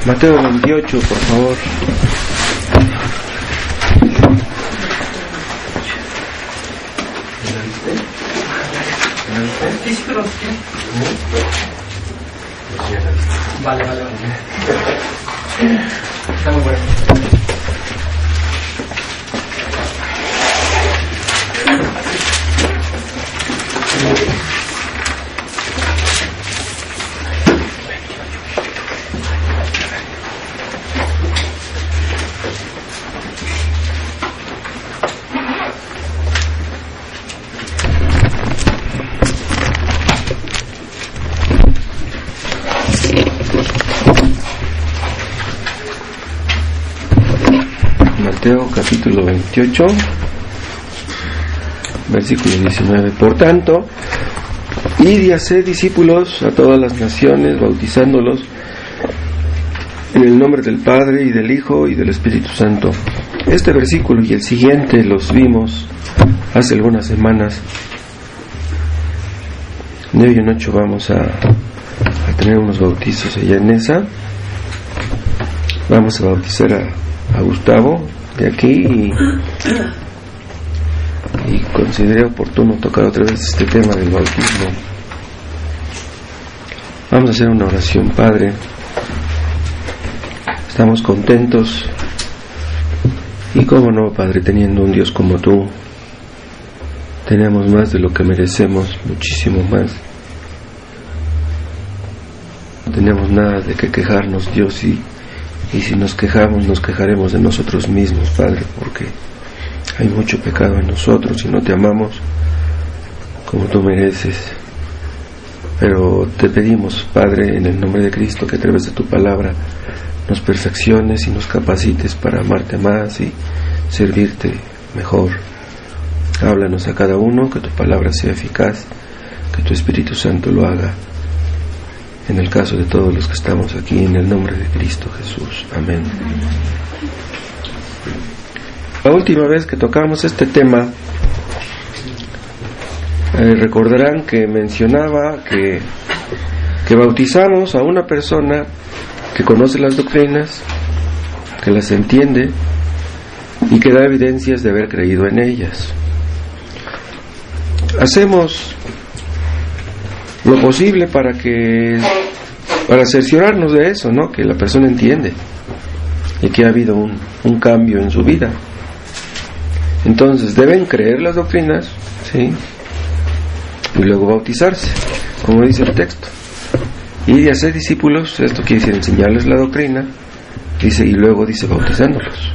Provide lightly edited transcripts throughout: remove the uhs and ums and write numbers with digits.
Mateo 28, por favor. Vale. Está muy bueno. Mateo capítulo 28, versículo 19. Por tanto, id y haced discípulos a todas las naciones, bautizándolos en el nombre del Padre y del Hijo y del Espíritu Santo. Este versículo y el siguiente los vimos hace algunas semanas. De hoy en 8 vamos a tener unos bautizos allá en esa. Vamos a bautizar a Gustavo de aquí y consideré oportuno tocar otra vez este tema del bautismo. Vamos a hacer una oración. Padre, estamos contentos y cómo no, Padre, teniendo un Dios como tú, tenemos más de lo que merecemos, muchísimo más. No tenemos nada de qué quejarnos, Dios, y si nos quejamos, nos quejaremos de nosotros mismos, Padre, porque hay mucho pecado en nosotros y no te amamos como tú mereces. Pero te pedimos, Padre, en el nombre de Cristo, que a través de tu palabra nos perfecciones y nos capacites para amarte más y servirte mejor. Háblanos a cada uno, que tu palabra sea eficaz, que tu Espíritu Santo lo haga. En el caso de todos los que estamos aquí, en el nombre de Cristo Jesús. Amén. La última vez que tocamos este tema, recordarán que mencionaba que bautizamos a una persona que conoce las doctrinas, que las entiende y que da evidencias de haber creído en ellas. Hacemos lo posible para cerciorarnos de eso, ¿no? Que la persona entiende y que ha habido un cambio en su vida. Entonces deben creer las doctrinas, ¿sí? Y luego bautizarse, como dice el texto. Y de hacer discípulos, esto quiere decir enseñarles la doctrina, dice, y luego dice bautizándolos.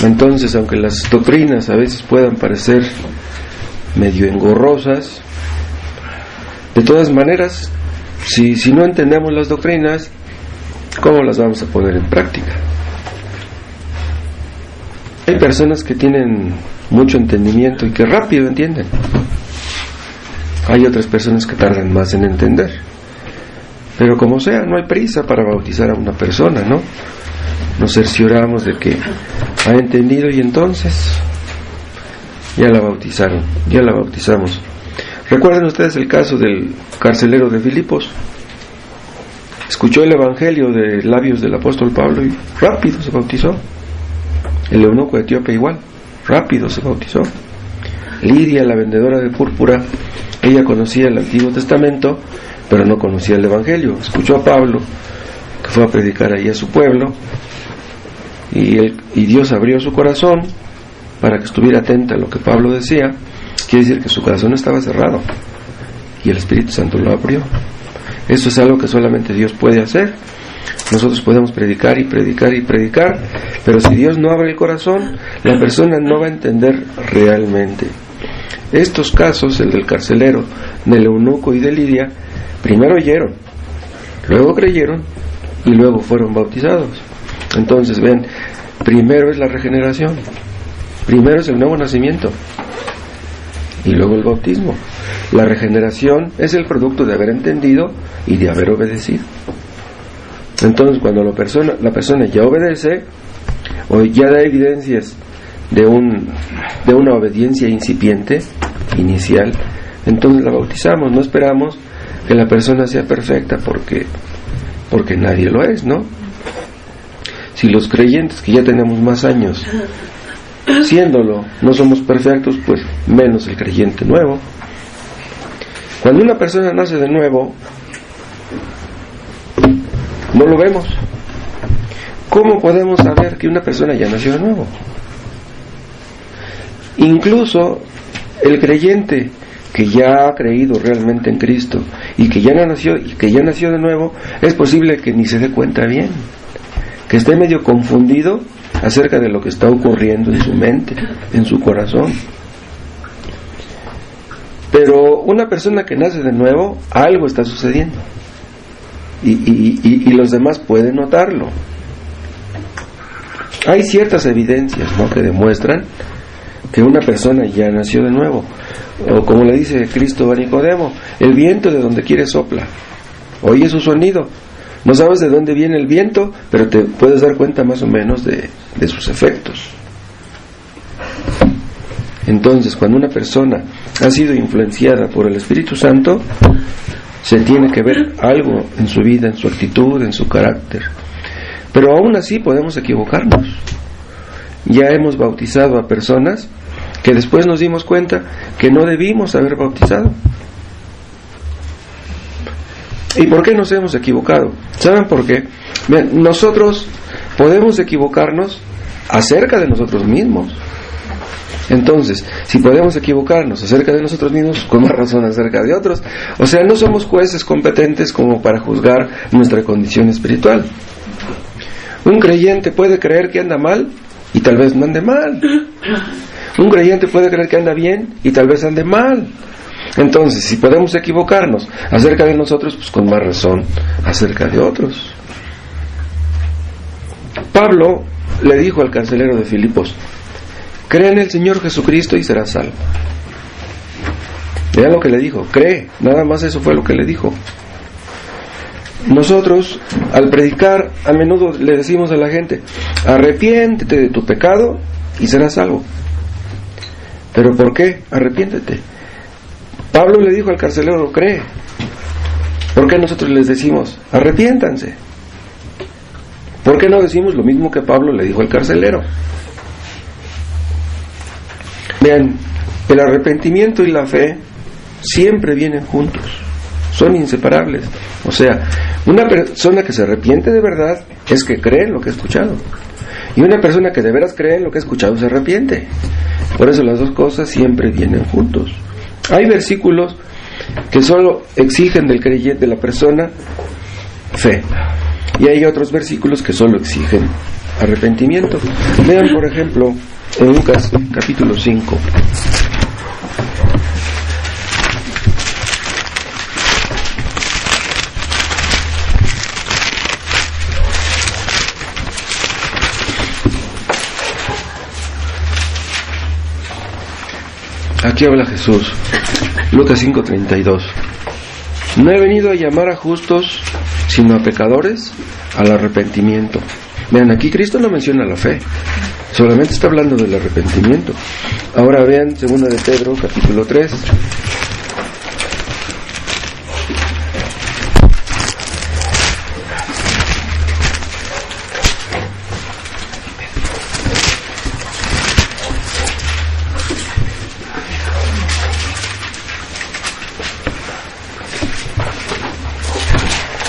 Entonces, aunque las doctrinas a veces puedan parecer medio engorrosas, de todas maneras, si no entendemos las doctrinas, ¿cómo las vamos a poner en práctica? Hay personas que tienen mucho entendimiento y que rápido entienden. Hay otras personas que tardan más en entender. Pero como sea, no hay prisa para bautizar a una persona, ¿no? Nos cercioramos de que ha entendido y entonces ya la bautizaron, ya la bautizamos. ¿Recuerdan ustedes el caso del carcelero de Filipos? Escuchó el evangelio de labios del apóstol Pablo y rápido se bautizó. El eunuco etíope igual, rápido se bautizó. Lidia, la vendedora de púrpura, ella conocía el Antiguo Testamento, pero no conocía el evangelio. Escuchó a Pablo, que fue a predicar ahí a su pueblo, y Dios abrió su corazón para que estuviera atenta a lo que Pablo decía. Quiere decir que su corazón estaba cerrado y el Espíritu Santo lo abrió. Eso es algo que solamente Dios puede hacer. Nosotros podemos predicar y predicar y predicar, pero si Dios no abre el corazón, la persona no va a entender realmente. Estos casos, el del carcelero, del eunuco y de Lidia, primero oyeron, luego creyeron y luego fueron bautizados. Entonces, ven, primero es la regeneración, primero es el nuevo nacimiento y luego el bautismo. La regeneración es el producto de haber entendido y de haber obedecido. Entonces, cuando la persona ya obedece o ya da evidencias de una obediencia incipiente, inicial, entonces la bautizamos. No esperamos que la persona sea perfecta, porque porque nadie lo es, ¿no? Si los creyentes que ya tenemos más años siéndolo no somos perfectos, pues menos el creyente nuevo. Cuando una persona nace de nuevo, no lo vemos. ¿Cómo podemos saber que una persona ya nació de nuevo? Incluso el creyente que ya ha creído realmente en Cristo y que ya nació de nuevo, es posible que ni se dé cuenta bien, que esté medio confundido acerca de lo que está ocurriendo en su mente, en su corazón. Pero una persona que nace de nuevo, algo está sucediendo y los demás pueden notarlo. Hay ciertas evidencias, ¿no?, que demuestran que una persona ya nació de nuevo. O como le dice Cristo a Nicodemo, el viento de donde quiere sopla, oye su sonido. No sabes de dónde viene el viento, pero te puedes dar cuenta más o menos de sus efectos. Entonces, cuando una persona ha sido influenciada por el Espíritu Santo, se tiene que ver algo en su vida, en su actitud, en su carácter. Pero aún así podemos equivocarnos. Ya hemos bautizado a personas que después nos dimos cuenta que no debimos haber bautizado. ¿Y por qué nos hemos equivocado? ¿Saben por qué? Nosotros podemos equivocarnos acerca de nosotros mismos. Entonces, si podemos equivocarnos acerca de nosotros mismos, con más razón acerca de otros. O sea, no somos jueces competentes como para juzgar nuestra condición espiritual. Un creyente puede creer que anda mal y tal vez no ande mal. Un creyente puede creer que anda bien y tal vez ande mal. Entonces, si podemos equivocarnos acerca de nosotros, pues con más razón acerca de otros. Pablo le dijo al carcelero de Filipos: cree en el Señor Jesucristo y serás salvo. Vean lo que le dijo, cree, nada más eso fue lo que le dijo. Nosotros, al predicar, a menudo le decimos a la gente: arrepiéntete de tu pecado y serás salvo. ¿Pero por qué? Arrepiéntete. Pablo le dijo al carcelero: cree. ¿Por qué nosotros les decimos: arrepiéntanse? ¿Por qué no decimos lo mismo que Pablo le dijo al carcelero? Vean, el arrepentimiento y la fe siempre vienen juntos, son inseparables. O sea, una persona que se arrepiente de verdad es que cree en lo que ha escuchado, y una persona que de veras cree en lo que ha escuchado se arrepiente. Por eso las dos cosas siempre vienen juntos. Hay versículos que solo exigen del creyente, de la persona, fe, y hay otros versículos que solo exigen arrepentimiento. Vean, por ejemplo, en Lucas capítulo 5. Aquí habla Jesús, Lucas 5:32. No he venido a llamar a justos, sino a pecadores al arrepentimiento. Vean, aquí Cristo no menciona la fe, solamente está hablando del arrepentimiento. Ahora vean 2 de Pedro capítulo 3.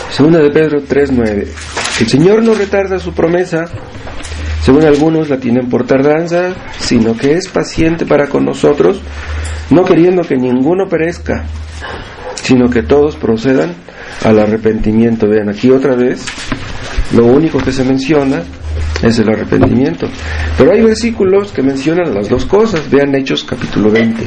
Segunda de Pedro 3:9. El Señor no retarda su promesa, según algunos la tienen por tardanza, sino que es paciente para con nosotros, no queriendo que ninguno perezca, sino que todos procedan al arrepentimiento. Vean, aquí otra vez, lo único que se menciona es el arrepentimiento. Pero hay versículos que mencionan las dos cosas. Vean Hechos capítulo 20.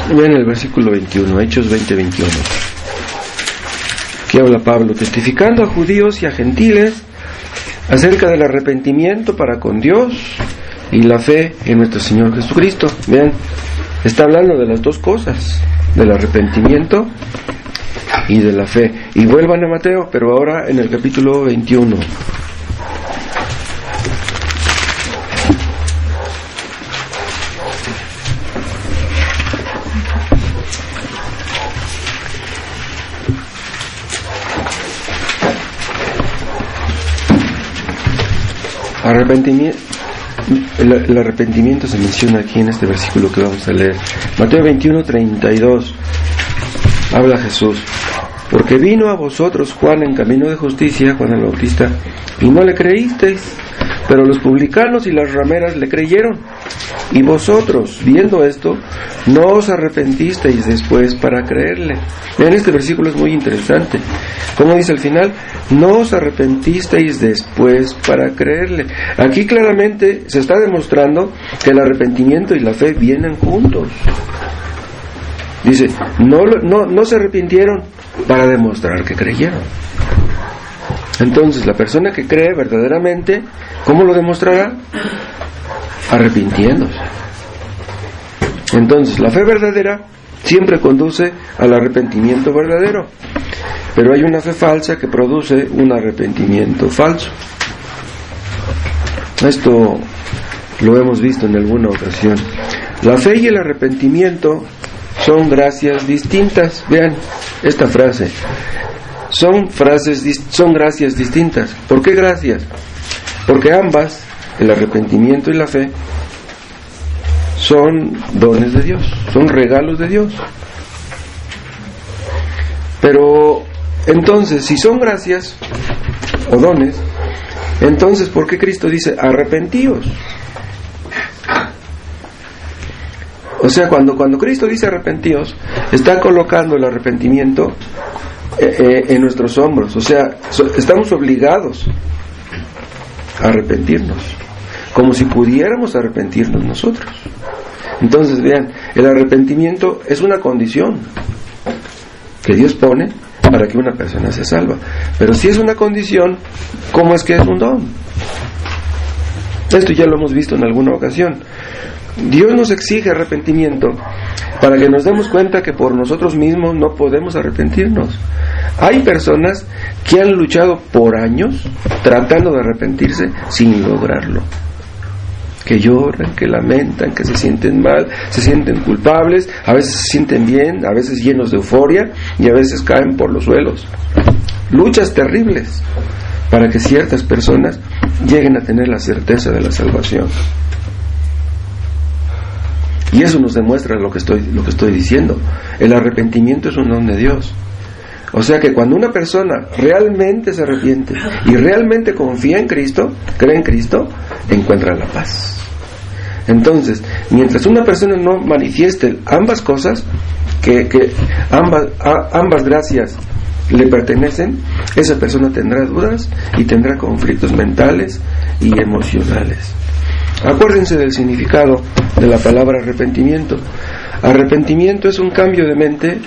Vean el versículo 21, Hechos 20:21. Aquí habla Pablo, testificando a judíos y a gentiles acerca del arrepentimiento para con Dios y la fe en nuestro Señor Jesucristo. Vean, está hablando de las dos cosas, del arrepentimiento y de la fe. Y vuelvan a Mateo, pero ahora en el capítulo 21. El arrepentimiento se menciona aquí en este versículo que vamos a leer. Mateo 21:32. Habla Jesús: porque vino a vosotros Juan en camino de justicia, Juan el Bautista, y no le creísteis, pero los publicanos y las rameras le creyeron. Y vosotros, viendo esto, no os arrepentisteis después para creerle. En este versículo es muy interesante. Como dice al final, no os arrepentisteis después para creerle. Aquí claramente se está demostrando que el arrepentimiento y la fe vienen juntos. Dice, no se arrepintieron para demostrar que creyeron. Entonces, la persona que cree verdaderamente, ¿cómo lo demostrará? Arrepintiéndose. Entonces, la fe verdadera siempre conduce al arrepentimiento verdadero, pero hay una fe falsa que produce un arrepentimiento falso. Esto lo hemos visto en alguna ocasión. La fe y el arrepentimiento son gracias distintas. Vean esta frase. Son gracias distintas. ¿Por qué gracias? Porque ambas, el arrepentimiento y la fe, son dones de Dios, son regalos de Dios. Pero entonces, si son gracias o dones, entonces ¿por qué Cristo dice arrepentíos? O sea, cuando Cristo dice arrepentíos, está colocando el arrepentimiento en nuestros hombros. O sea, estamos obligados a arrepentirnos, como si pudiéramos arrepentirnos nosotros. Entonces, vean, el arrepentimiento es una condición que Dios pone para que una persona se salva. Pero si es una condición, ¿cómo es que es un don? Esto ya lo hemos visto en alguna ocasión. Dios nos exige arrepentimiento para que nos demos cuenta que por nosotros mismos no podemos arrepentirnos. Hay personas que han luchado por años tratando de arrepentirse sin lograrlo. Que lloran, que lamentan, que se sienten mal, se sienten culpables, a veces se sienten bien, a veces llenos de euforia y a veces caen por los suelos. Luchas terribles para que ciertas personas lleguen a tener la certeza de la salvación. Y eso nos demuestra lo que estoy diciendo. El arrepentimiento es un don de Dios. O sea que cuando una persona realmente se arrepiente y realmente confía en Cristo, cree en Cristo, encuentra la paz. Entonces, mientras una persona no manifieste ambas cosas, que ambas gracias le pertenecen, esa persona tendrá dudas y tendrá conflictos mentales y emocionales. Acuérdense del significado de la palabra arrepentimiento. Arrepentimiento es un cambio de mente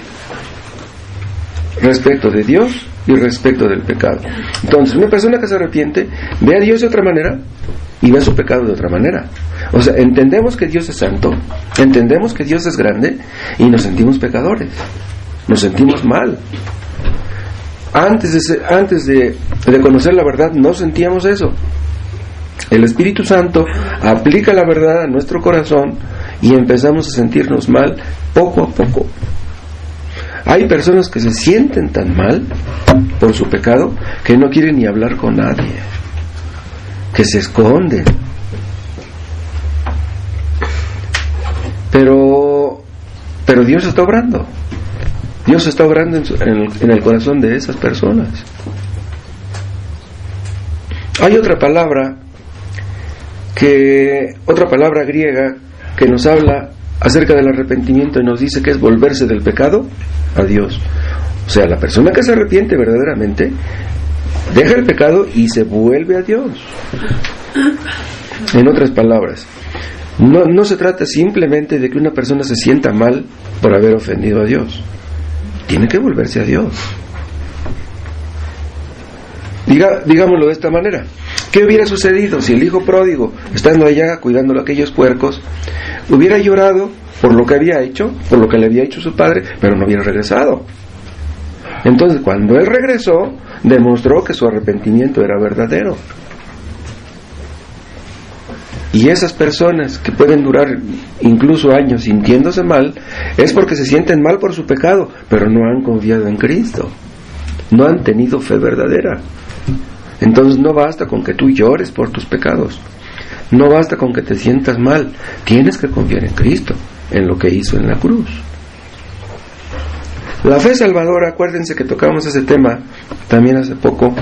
respecto de Dios y respecto del pecado. Entonces, una persona que se arrepiente ve a Dios de otra manera y ve su pecado de otra manera. O sea, entendemos que Dios es santo, entendemos que Dios es grande y nos sentimos pecadores, nos sentimos mal. Antes de conocer la verdad no sentíamos eso. El Espíritu Santo aplica la verdad a nuestro corazón y empezamos a sentirnos mal poco a poco. Hay personas que se sienten tan mal por su pecado que no quieren ni hablar con nadie, que se esconden. Pero Dios está obrando. Dios está obrando en el corazón de esas personas. Hay otra palabra griega que nos habla acerca del arrepentimiento y nos dice que es volverse del pecado a Dios. O sea, la persona que se arrepiente verdaderamente deja el pecado y se vuelve a Dios. En otras palabras, no se trata simplemente de que una persona se sienta mal por haber ofendido a Dios. Tiene que volverse a Dios. Digámoslo de esta manera. ¿Qué hubiera sucedido si el hijo pródigo, estando allá cuidando a aquellos puercos, hubiera llorado por lo que había hecho, por lo que le había hecho su padre, pero no hubiera regresado? Entonces, cuando él regresó, demostró que su arrepentimiento era verdadero. Y esas personas que pueden durar incluso años sintiéndose mal, es porque se sienten mal por su pecado, pero no han confiado en Cristo, no han tenido fe verdadera. Entonces no basta con que tú llores por tus pecados, no basta con que te sientas mal, tienes que confiar en Cristo, en lo que hizo en la cruz. La fe salvadora, acuérdense que tocamos ese tema también hace poco,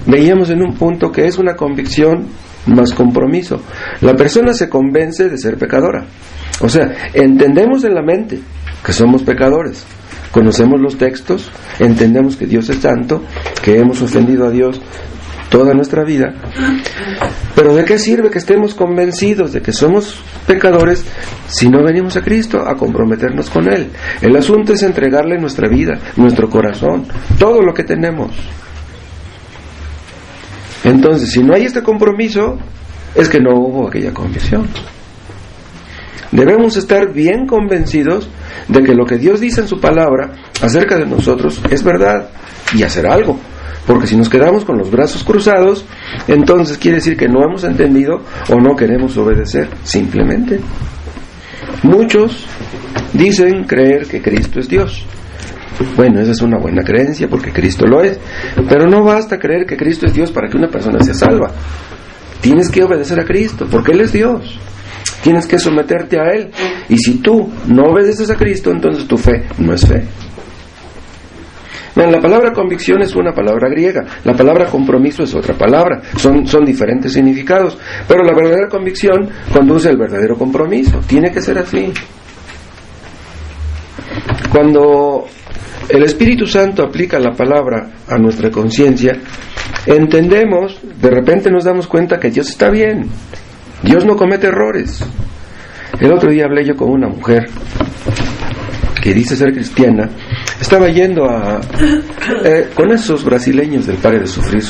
veíamos en un punto que es una convicción más compromiso. La persona se convence de ser pecadora, o sea, entendemos en la mente que somos pecadores, conocemos los textos, entendemos que Dios es santo, que hemos ofendido a Dios toda nuestra vida, pero ¿de qué sirve que estemos convencidos de que somos pecadores si no venimos a Cristo a comprometernos con Él? El asunto es entregarle nuestra vida, nuestro corazón, todo lo que tenemos. Entonces, si no hay este compromiso, es que no hubo aquella convicción. Debemos estar bien convencidos de que lo que Dios dice en su palabra acerca de nosotros es verdad y hacer algo. Porque si nos quedamos con los brazos cruzados, entonces quiere decir que no hemos entendido o no queremos obedecer, simplemente. Muchos dicen creer que Cristo es Dios. Bueno, esa es una buena creencia porque Cristo lo es, pero no basta creer que Cristo es Dios para que una persona sea salva. Tienes que obedecer a Cristo porque Él es Dios. Tienes que someterte a Él, y si tú no obedeces a Cristo, entonces tu fe no es fe. Vean, la palabra convicción es una palabra griega, la palabra compromiso es otra palabra, son diferentes significados, pero la verdadera convicción conduce al verdadero compromiso, tiene que ser así. Cuando el Espíritu Santo aplica la palabra a nuestra conciencia, entendemos, de repente nos damos cuenta que Dios está bien, Dios no comete errores. El otro día hablé yo con una mujer que dice ser cristiana, estaba yendo con esos brasileños del Pare de Sufrir,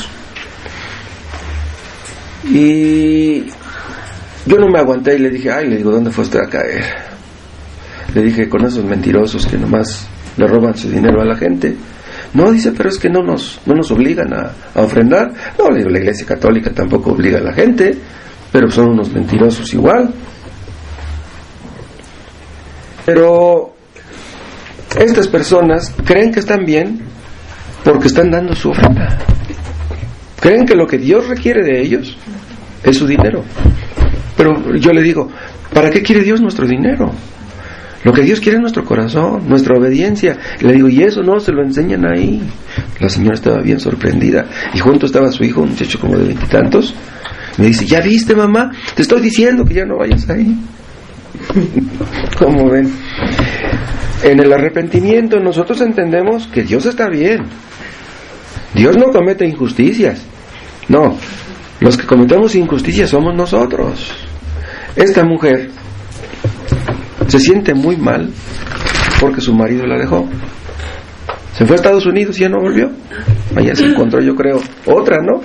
y yo no me aguanté y le dije, le digo, ¿dónde fue usted a caer? Le dije, con esos mentirosos que nomás le roban su dinero a la gente. No, dice, pero es que no nos obligan a ofrendar. No, le digo, la Iglesia Católica tampoco obliga a la gente, pero son unos mentirosos igual. Pero estas personas creen que están bien porque están dando su ofrenda. Creen que lo que Dios requiere de ellos es su dinero. Pero yo le digo, ¿para qué quiere Dios nuestro dinero? Lo que Dios quiere es nuestro corazón, nuestra obediencia. Le digo, y eso no se lo enseñan ahí. La señora estaba bien sorprendida, y junto estaba su hijo, un muchacho como de 20 y tantos. Me dice, ¿ya viste, mamá? Te estoy diciendo que ya no vayas ahí. ¿Cómo ven? En el arrepentimiento nosotros entendemos que Dios está bien. Dios no comete injusticias. No, los que cometemos injusticias somos nosotros. Esta mujer se siente muy mal porque su marido la dejó. Se fue a Estados Unidos y ya no volvió. Allá se encontró, yo creo, otra, ¿no?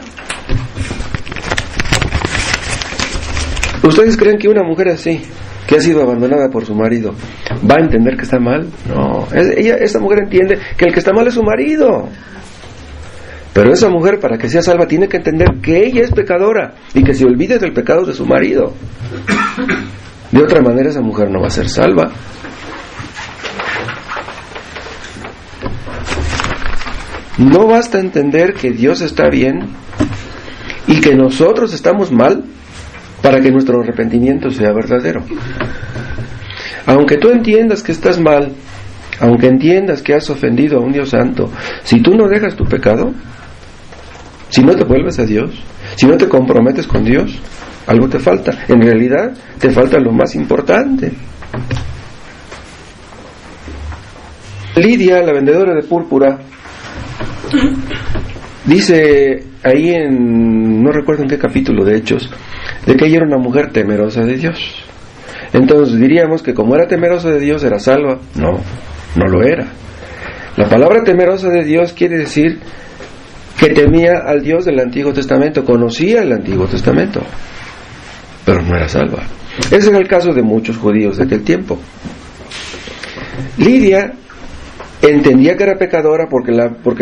¿Ustedes creen que una mujer así, que ha sido abandonada por su marido, va a entender que está mal? No, esta mujer entiende que el que está mal es su marido. Pero esa mujer, para que sea salva, tiene que entender que ella es pecadora y que se olvide del pecado de su marido. De otra manera esa mujer no va a ser salva. No basta entender que Dios está bien y que nosotros estamos mal para que nuestro arrepentimiento sea verdadero. Aunque tú entiendas que estás mal, aunque entiendas que has ofendido a un Dios santo, si tú no dejas tu pecado, si no te vuelves a Dios, si no te comprometes con Dios, algo te falta. En realidad te falta lo más importante. Lidia, la vendedora de púrpura, dice ahí no recuerdo en qué capítulo de Hechos, de que ella era una mujer temerosa de Dios. Entonces diríamos que como era temerosa de Dios era salva. No, no lo era. La palabra temerosa de Dios quiere decir que temía al Dios del Antiguo Testamento, conocía el Antiguo Testamento, pero no era salva. Ese era el caso de muchos judíos de aquel tiempo. Lidia entendía que era pecadora porque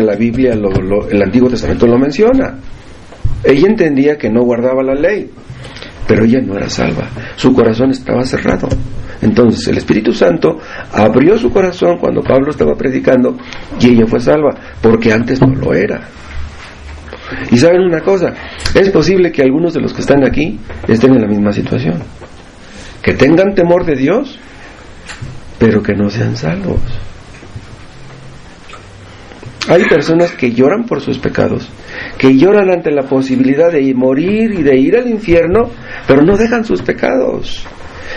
la Biblia, el Antiguo Testamento lo menciona. Ella entendía que no guardaba la ley, pero ella no era salva. Su corazón estaba cerrado. Entonces el Espíritu Santo abrió su corazón cuando Pablo estaba predicando y ella fue salva, porque antes no lo era. Y saben una cosa, es posible que algunos de los que están aquí estén en la misma situación, que tengan temor de Dios, pero que no sean salvos. Hay personas que lloran por sus pecados, que lloran ante la posibilidad de morir y de ir al infierno, pero no dejan sus pecados.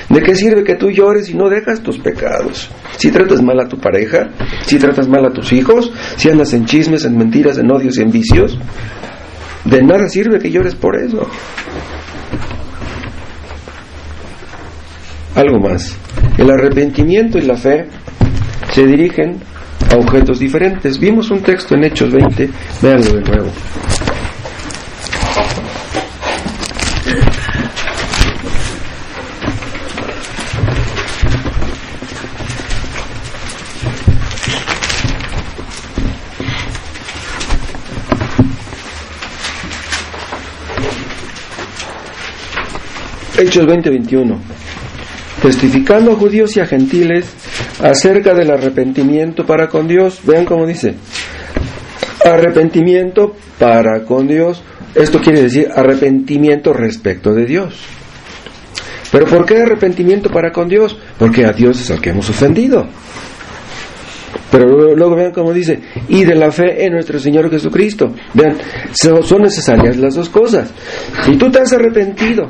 ¿De qué sirve que tú llores si no dejas tus pecados? Si tratas mal a tu pareja, si tratas mal a tus hijos, si andas en chismes, en mentiras, en odios y en vicios, de nada sirve que llores por eso. Algo más. El arrepentimiento y la fe se dirigen a objetos diferentes. Vimos un texto en Hechos 20, véanlo de nuevo. Hechos 20:21. Testificando a judíos y a gentiles acerca del arrepentimiento para con Dios. Vean cómo dice: arrepentimiento para con Dios. Esto quiere decir arrepentimiento respecto de Dios. ¿Pero por qué arrepentimiento para con Dios? Porque a Dios es al que hemos ofendido. Pero luego vean cómo dice: y de la fe en nuestro Señor Jesucristo. Vean, son necesarias las dos cosas. Si tú te has arrepentido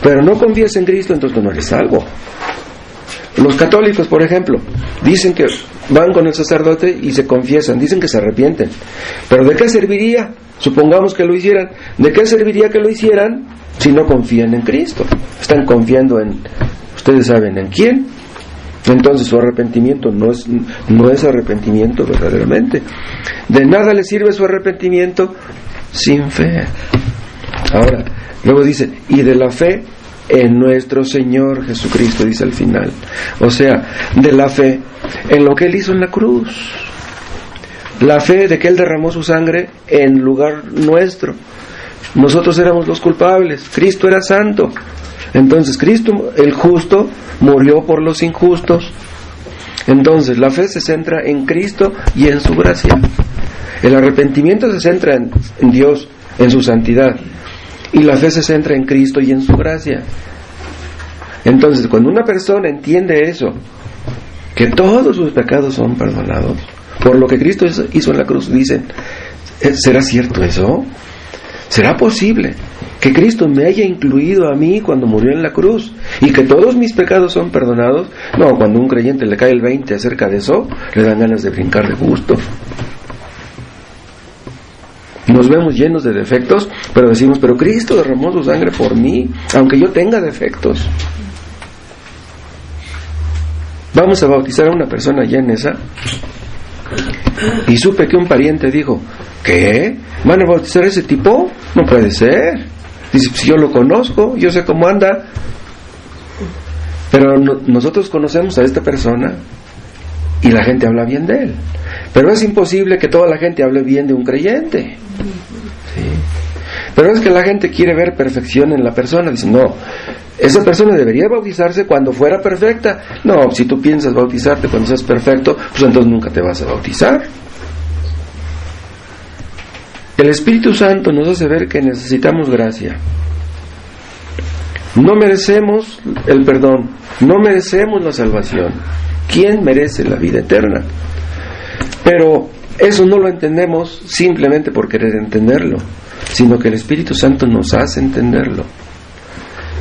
pero no confías en Cristo, entonces no eres salvo. Los católicos, por ejemplo, dicen que van con el sacerdote y se confiesan, dicen que se arrepienten. ¿Pero de qué serviría? Supongamos que lo hicieran. ¿De qué serviría que lo hicieran si no confían en Cristo? Están confiando en, ustedes saben en quién. Entonces su arrepentimiento no es arrepentimiento verdaderamente. De nada le sirve su arrepentimiento sin fe. Ahora, luego dice: y de la fe en nuestro Señor Jesucristo, dice al final. O sea, de la fe en lo que Él hizo en la cruz. La fe de que Él derramó su sangre en lugar nuestro. Nosotros éramos los culpables, Cristo era santo. Entonces Cristo, el justo, murió por los injustos. Entonces la fe se centra en Cristo y en su gracia. El arrepentimiento se centra en Dios, en su santidad. Y la fe se centra en Cristo y en su gracia. Entonces, cuando una persona entiende eso, que todos sus pecados son perdonados por lo que Cristo hizo en la cruz, dicen: ¿será cierto eso? ¿Será posible que Cristo me haya incluido a mí cuando murió en la cruz y que todos mis pecados son perdonados? No, cuando a un creyente le cae el 20 acerca de eso, le dan ganas de brincar de gusto. Nos vemos llenos de defectos, pero decimos: pero Cristo derramó su sangre por mí, aunque yo tenga defectos. Vamos a bautizar a una persona allá en esa, y supe que un pariente dijo: ¿qué? ¿Van a bautizar a ese tipo? No puede ser. Dice: pues yo lo conozco, yo sé cómo anda. Pero nosotros conocemos a esta persona y la gente habla bien de él. Pero es imposible que toda la gente hable bien de un creyente. ¿Sí? Pero es que la gente quiere ver perfección en la persona. Dice: no, esa persona debería bautizarse cuando fuera perfecta. No, si tú piensas bautizarte cuando seas perfecto, pues entonces nunca te vas a bautizar. El Espíritu Santo nos hace ver que necesitamos gracia. No merecemos el perdón, no merecemos la salvación. ¿Quién merece la vida eterna? Pero eso no lo entendemos simplemente por querer entenderlo, sino que el Espíritu Santo nos hace entenderlo.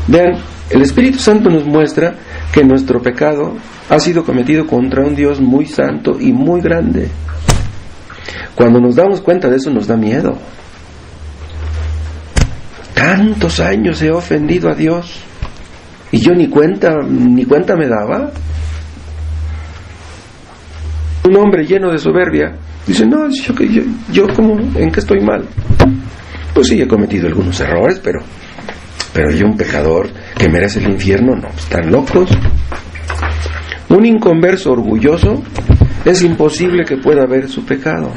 Vean, el Espíritu Santo nos muestra que nuestro pecado ha sido cometido contra un Dios muy santo y muy grande. Cuando nos damos cuenta de eso, nos da miedo. Tantos años he ofendido a Dios y yo ni cuenta me daba. Un hombre lleno de soberbia dice: no, yo como, ¿en qué estoy mal? Pues sí, he cometido algunos errores, pero yo, un pecador que merece el infierno, no, están locos. Un inconverso orgulloso es imposible que pueda ver su pecado.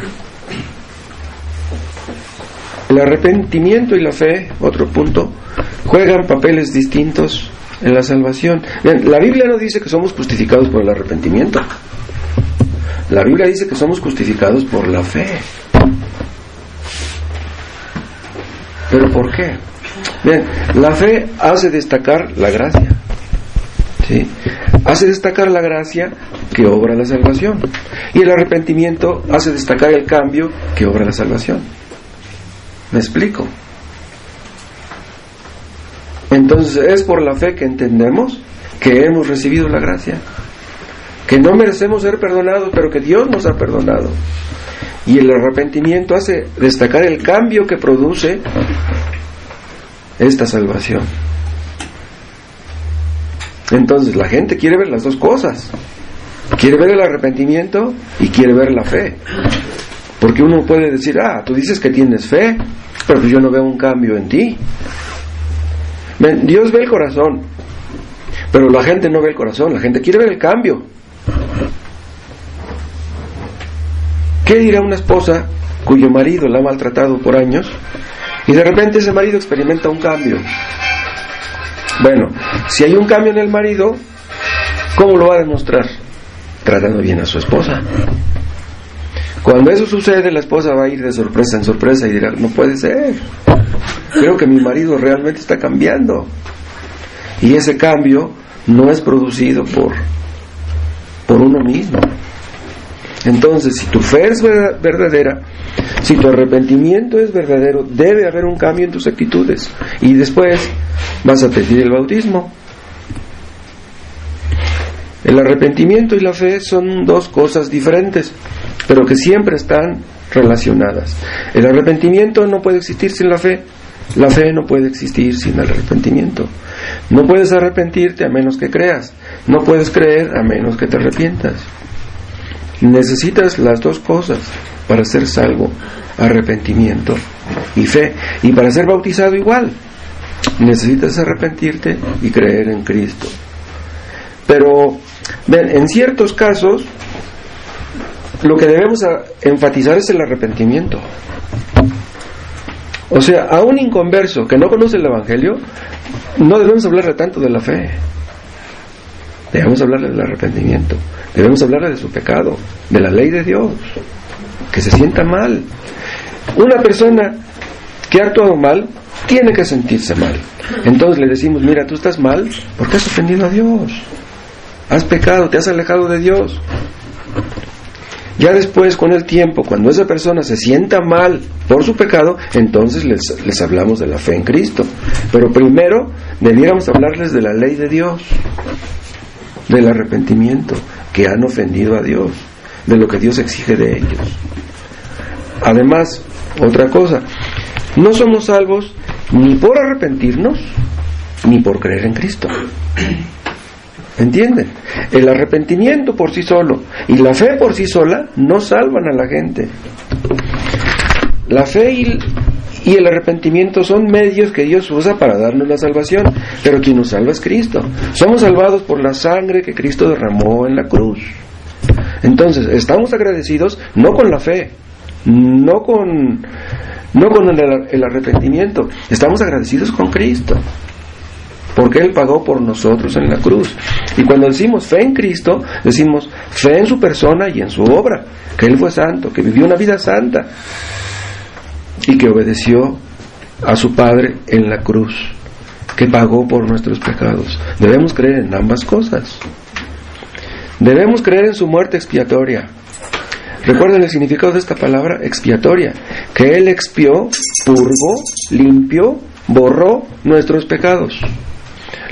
El arrepentimiento y la fe, otro punto, juegan papeles distintos en la salvación. Bien, la Biblia no dice que somos justificados por el arrepentimiento. La Biblia dice que somos justificados por la fe. ¿Pero por qué? Bien, la fe hace destacar la gracia, ¿sí? Hace destacar la gracia que obra la salvación. Y el arrepentimiento hace destacar el cambio que obra la salvación. ¿Me explico? Entonces es por la fe que entendemos que hemos recibido la gracia, que no merecemos ser perdonados, pero que Dios nos ha perdonado. Y el arrepentimiento hace destacar el cambio que produce esta salvación. Entonces la gente quiere ver las dos cosas, quiere ver el arrepentimiento y quiere ver la fe, porque uno puede decir, tú dices que tienes fe, pero pues yo no veo un cambio en ti. Dios ve el corazón, pero la gente no ve el corazón, la gente quiere ver el cambio. ¿Qué dirá una esposa cuyo marido la ha maltratado por años y de repente ese marido experimenta un cambio? Bueno, si hay un cambio en el marido, ¿cómo lo va a demostrar? Tratando bien a su esposa. Cuando eso sucede, la esposa va a ir de sorpresa en sorpresa y dirá, no puede ser, creo que mi marido realmente está cambiando. Y ese cambio no es producido por uno mismo. Entonces, si tu fe es verdadera, si tu arrepentimiento es verdadero, debe haber un cambio en tus actitudes. Y después vas a pedir el bautismo. El arrepentimiento y la fe son dos cosas diferentes, pero que siempre están relacionadas. El arrepentimiento no puede existir sin la fe no puede existir sin el arrepentimiento. No puedes arrepentirte a menos que creas, no puedes creer a menos que te arrepientas. Necesitas las dos cosas para ser salvo, arrepentimiento y fe. Y para ser bautizado igual, necesitas arrepentirte y creer en Cristo. Pero en ciertos casos lo que debemos enfatizar es el arrepentimiento. O sea, a un inconverso que no conoce el Evangelio, no debemos hablarle tanto de la fe. Debemos hablarle del arrepentimiento, debemos hablarle de su pecado, de la ley de Dios, que se sienta mal. Una persona que ha actuado mal tiene que sentirse mal. Entonces le decimos, mira, tú estás mal porque has ofendido a Dios, has pecado, te has alejado de Dios. Ya después, con el tiempo, cuando esa persona se sienta mal por su pecado, entonces les hablamos de la fe en Cristo. Pero primero debiéramos hablarles de la ley de Dios, del arrepentimiento, que han ofendido a Dios, de lo que Dios exige de ellos. Además, otra cosa, no somos salvos ni por arrepentirnos ni por creer en Cristo. ¿Entienden? El arrepentimiento por sí solo y la fe por sí sola no salvan a la gente. La fe y el arrepentimiento son medios que Dios usa para darnos la salvación, pero quien nos salva es Cristo. Somos salvados por la sangre que Cristo derramó en la cruz. Entonces, estamos agradecidos no con la fe, no con el arrepentimiento, estamos agradecidos con Cristo, porque Él pagó por nosotros en la cruz. Y cuando decimos fe en Cristo, decimos fe en su persona y en su obra, que Él fue santo, que vivió una vida santa y que obedeció a su Padre en la cruz, que pagó por nuestros pecados. Debemos creer en ambas cosas. Debemos creer en su muerte expiatoria. Recuerden el significado de esta palabra, expiatoria, que Él expió, purgó, limpió, borró nuestros pecados.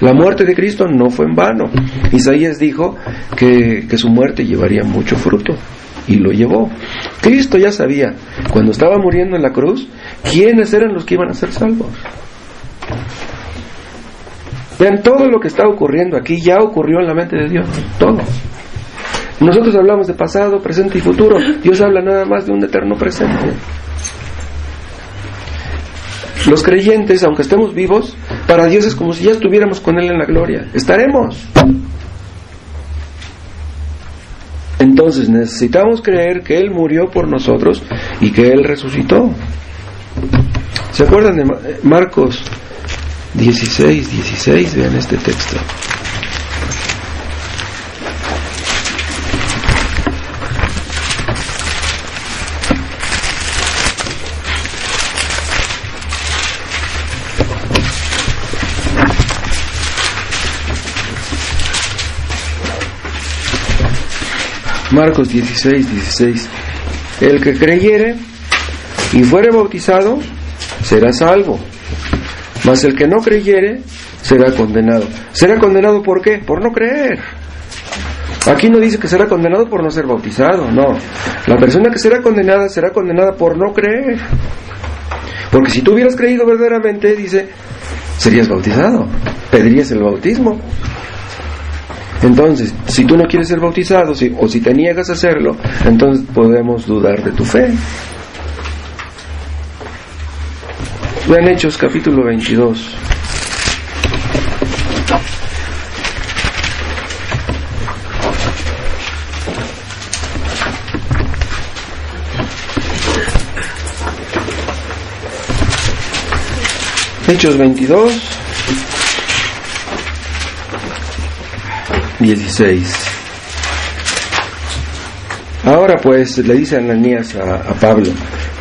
La muerte de Cristo no fue en vano. Isaías dijo que su muerte llevaría mucho fruto, y lo llevó. Cristo ya sabía, cuando estaba muriendo en la cruz, quiénes eran los que iban a ser salvos. Vean, todo lo que está ocurriendo aquí ya ocurrió en la mente de Dios, todo. Nosotros hablamos de pasado, presente y futuro. Dios habla nada más de un eterno presente. Los creyentes, aunque estemos vivos, para Dios es como si ya estuviéramos con Él en la gloria. Estaremos. Entonces necesitamos creer que Él murió por nosotros y que Él resucitó. ¿Se acuerdan de Marcos 16:16? Vean este texto. Marcos 16:16. El que creyere y fuere bautizado será salvo, mas el que no creyere será condenado. ¿Será condenado por qué? Por no creer. Aquí no dice que será condenado por no ser bautizado, no. La persona que será condenada por no creer. Porque si tú hubieras creído verdaderamente, dice, serías bautizado, pedirías el bautismo. Entonces, si tú no quieres ser bautizado, o si te niegas a hacerlo, entonces podemos dudar de tu fe. Vean Hechos capítulo 22. Hechos 22, 16. Ahora pues le dice Ananías a Pablo: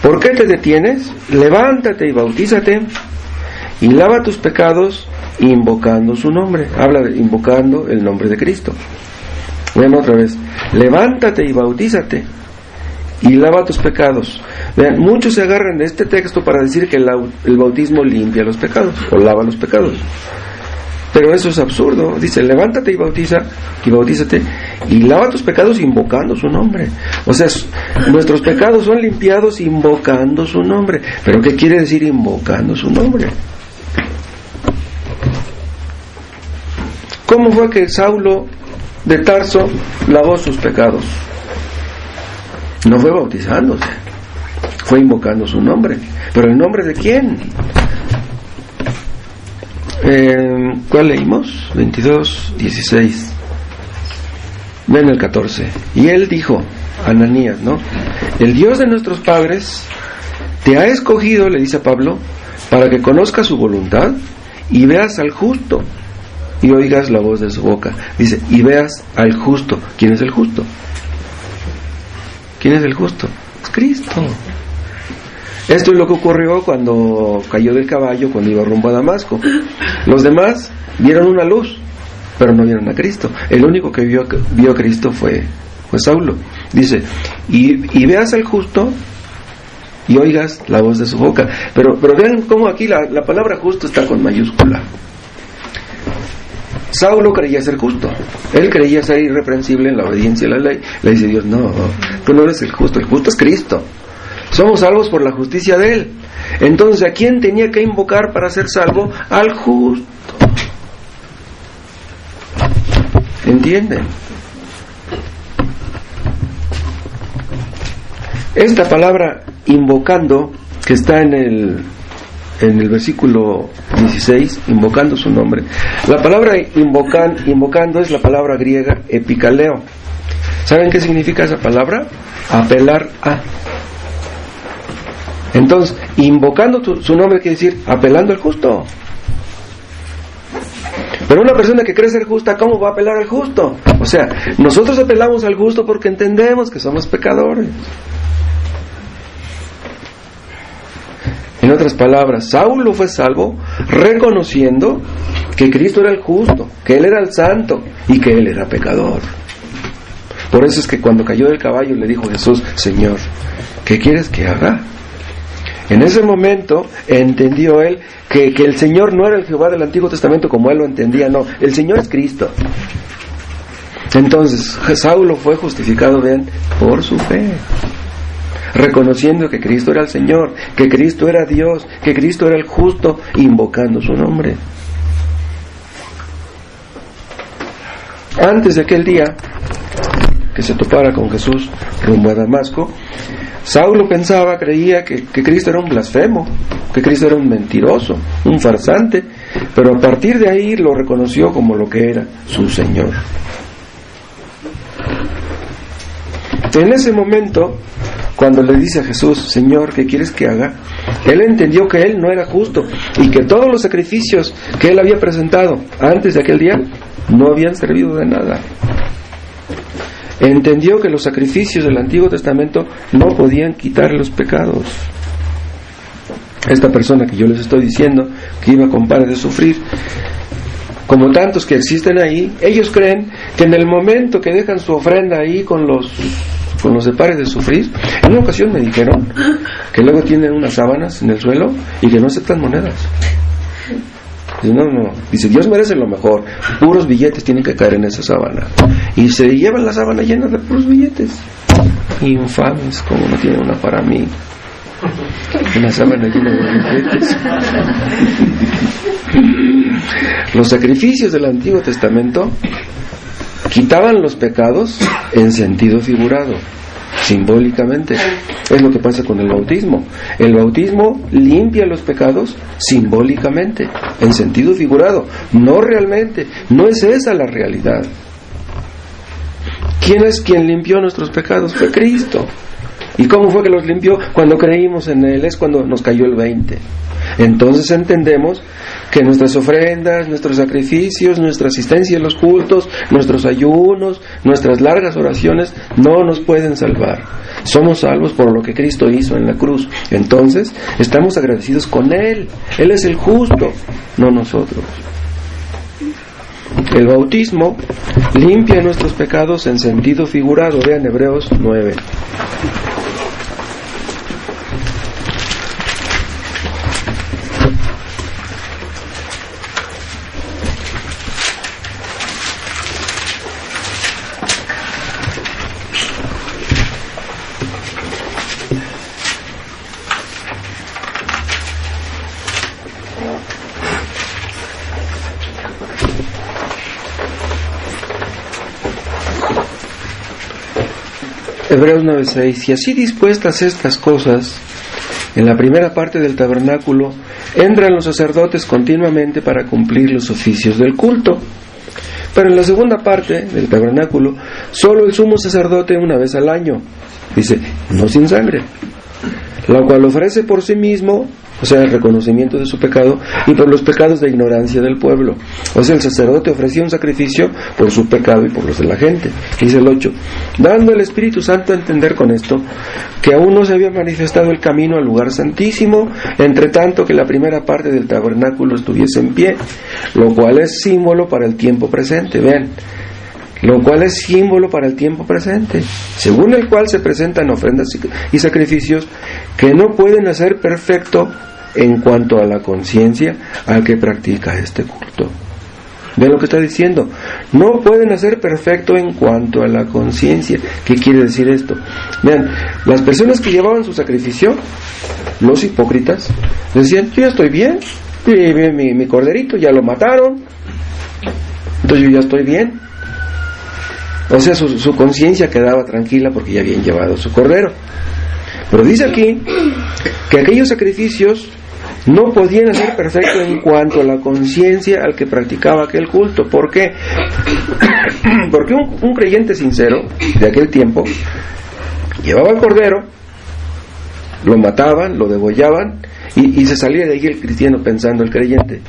¿por qué te detienes? Levántate y bautízate y lava tus pecados invocando su nombre. Habla de invocando el nombre de Cristo. Vean otra vez: levántate y bautízate y lava tus pecados. Vean, muchos se agarran de este texto para decir que el bautismo limpia los pecados o lava los pecados. Pero eso es absurdo. Dice, levántate y bautízate y lava tus pecados invocando su nombre. O sea, nuestros pecados son limpiados invocando su nombre. ¿Pero qué quiere decir invocando su nombre? ¿Cómo fue que Saulo de Tarso lavó sus pecados? No fue bautizándose, fue invocando su nombre. ¿Pero el nombre de quién? ¿Cuál leímos? 22:16. Ven el 14. Y él dijo, Ananías, ¿no? El Dios de nuestros padres te ha escogido, le dice a Pablo, para que conozcas su voluntad y veas al justo y oigas la voz de su boca. Dice, y veas al justo. ¿Quién es el justo? ¿Quién es el justo? Es Cristo. Esto es lo que ocurrió cuando cayó del caballo, cuando iba rumbo a Damasco. Los demás vieron una luz, pero no vieron a Cristo. El único que vio a Cristo fue Saulo. Dice, y veas al justo y oigas la voz de su boca. Pero vean cómo aquí la palabra justo está con mayúscula. Saulo creía ser justo, él creía ser irreprensible en la obediencia a la ley. Le dice Dios, no, tú no eres el justo es Cristo. Somos salvos por la justicia de Él. Entonces, ¿a quién tenía que invocar para ser salvo? Al justo. ¿Entienden? Esta palabra invocando, que está en el versículo 16, invocando su nombre. La palabra invocando es la palabra griega epikaleo. ¿Saben qué significa esa palabra? Apelar a. Entonces, invocando su nombre quiere decir apelando al justo. Pero una persona que cree ser justa, ¿cómo va a apelar al justo? O sea, nosotros apelamos al justo porque entendemos que somos pecadores. En otras palabras, Saulo fue salvo reconociendo que Cristo era el justo, que Él era el santo y que Él era pecador. Por eso es que cuando cayó del caballo le dijo Jesús, Señor, ¿qué quieres que haga? En ese momento entendió él que el Señor no era el Jehová del Antiguo Testamento como él lo entendía, no, el Señor es Cristo. Entonces Saulo fue justificado, vean, por su fe, reconociendo que Cristo era el Señor, que Cristo era Dios, que Cristo era el justo, invocando su nombre. Antes de aquel día que se topara con Jesús rumbo a Damasco, Saulo creía que Cristo era un blasfemo, que Cristo era un mentiroso, un farsante, pero a partir de ahí lo reconoció como lo que era, su Señor. En ese momento, cuando le dice a Jesús, Señor, ¿qué quieres que haga?, él entendió que él no era justo y que todos los sacrificios que él había presentado antes de aquel día no habían servido de nada. Entendió que los sacrificios del Antiguo Testamento no podían quitar los pecados. Esta persona que yo les estoy diciendo que iba con par de sufrir, como tantos que existen ahí, ellos creen que en el momento que dejan su ofrenda ahí con los de pares de sufrir, en una ocasión me dijeron que luego tienen unas sábanas en el suelo y que no aceptan monedas. Dice, no, dice, Dios merece lo mejor, puros billetes tienen que caer en esa sábana, y se llevan la sábana llena de puros billetes. Infames, como no tiene una para mí, una sábana llena de billetes. Los sacrificios del Antiguo Testamento quitaban los pecados en sentido figurado, simbólicamente. Es lo que pasa con el bautismo. El bautismo limpia los pecados simbólicamente, en sentido figurado, no realmente. No es esa la realidad. ¿Quién es quien limpió nuestros pecados? Fue Cristo. ¿Y cómo fue que los limpió? Cuando creímos en Él, es cuando nos cayó el 20. Entonces entendemos que nuestras ofrendas, nuestros sacrificios, nuestra asistencia a los cultos, nuestros ayunos, nuestras largas oraciones no nos pueden salvar. Somos salvos por lo que Cristo hizo en la cruz. Entonces estamos agradecidos con Él. Él es el justo, no nosotros. El bautismo limpia nuestros pecados en sentido figurado. Vean Hebreos 9. Hebreos 9:6. Y así dispuestas estas cosas, en la primera parte del tabernáculo entran los sacerdotes continuamente para cumplir los oficios del culto. Pero en la segunda parte del tabernáculo, solo el sumo sacerdote una vez al año, dice, no sin sangre, la cual ofrece por sí mismo, o sea, el reconocimiento de su pecado y por los pecados de ignorancia del pueblo. O sea, el sacerdote ofrecía un sacrificio por su pecado y por los de la gente. Dice el 8, dando el Espíritu Santo a entender con esto que aún no se había manifestado el camino al lugar santísimo, entre tanto que la primera parte del tabernáculo estuviese en pie, lo cual es símbolo para el tiempo presente. Vean, lo cual es símbolo para el tiempo presente, según el cual se presentan ofrendas y sacrificios que no pueden hacer perfecto en cuanto a la conciencia al que practica este culto. ¿Ven lo que está diciendo? No pueden hacer perfecto en cuanto a la conciencia. ¿Qué quiere decir esto? Vean, las personas que llevaban su sacrificio, los hipócritas, decían, yo ya estoy bien, mi corderito ya lo mataron, entonces yo ya estoy bien. O sea, su conciencia quedaba tranquila porque ya habían llevado su cordero. Pero dice aquí que aquellos sacrificios no podían hacer perfecto en cuanto a la conciencia al que practicaba aquel culto. ¿Por qué? Porque un creyente sincero de aquel tiempo llevaba el cordero, lo mataban, lo degollaban y se salía de ahí el cristiano pensando, el creyente,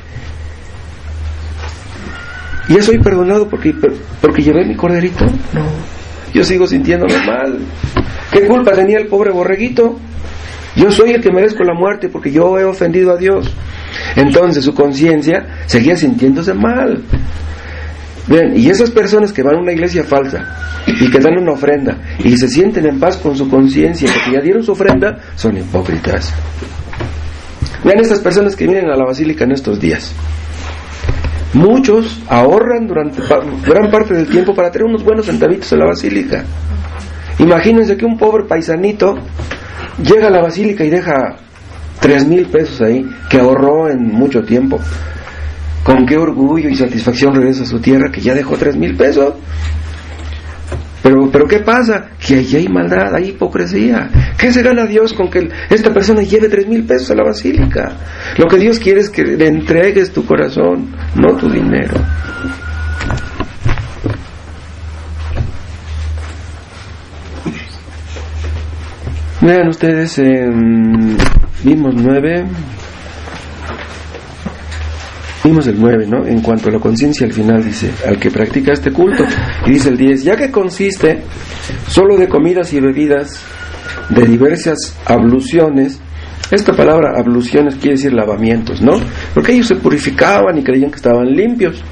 ¿ya soy perdonado porque llevé mi corderito? No, yo sigo sintiéndome mal. ¿Qué culpa tenía el pobre borreguito? Yo soy el que merezco la muerte porque yo he ofendido a Dios. Entonces su conciencia seguía sintiéndose mal. Ven, y esas personas que van a una iglesia falsa y que dan una ofrenda y se sienten en paz con su conciencia porque ya dieron su ofrenda, son hipócritas. Vean estas personas que vienen a la basílica en estos días. Muchos ahorran durante gran parte del tiempo para tener unos buenos centavitos en la basílica. Imagínense que un pobre paisanito llega a la basílica y deja 3,000 pesos ahí, que ahorró en mucho tiempo. Con qué orgullo y satisfacción regresa a su tierra que ya dejó 3,000 pesos. Pero ¿qué pasa? Que allí hay maldad, hay hipocresía. ¿Qué se gana Dios con que esta persona lleve 3,000 pesos a la basílica? Lo que Dios quiere es que le entregues tu corazón, no tu dinero. Vean ustedes, vimos el 9, ¿no? En cuanto a la conciencia, al final dice, al que practica este culto, y dice el 10, ya que consiste solo de comidas y bebidas, de diversas abluciones. Esta palabra abluciones quiere decir lavamientos, ¿no? Porque ellos se purificaban y creían que estaban limpios.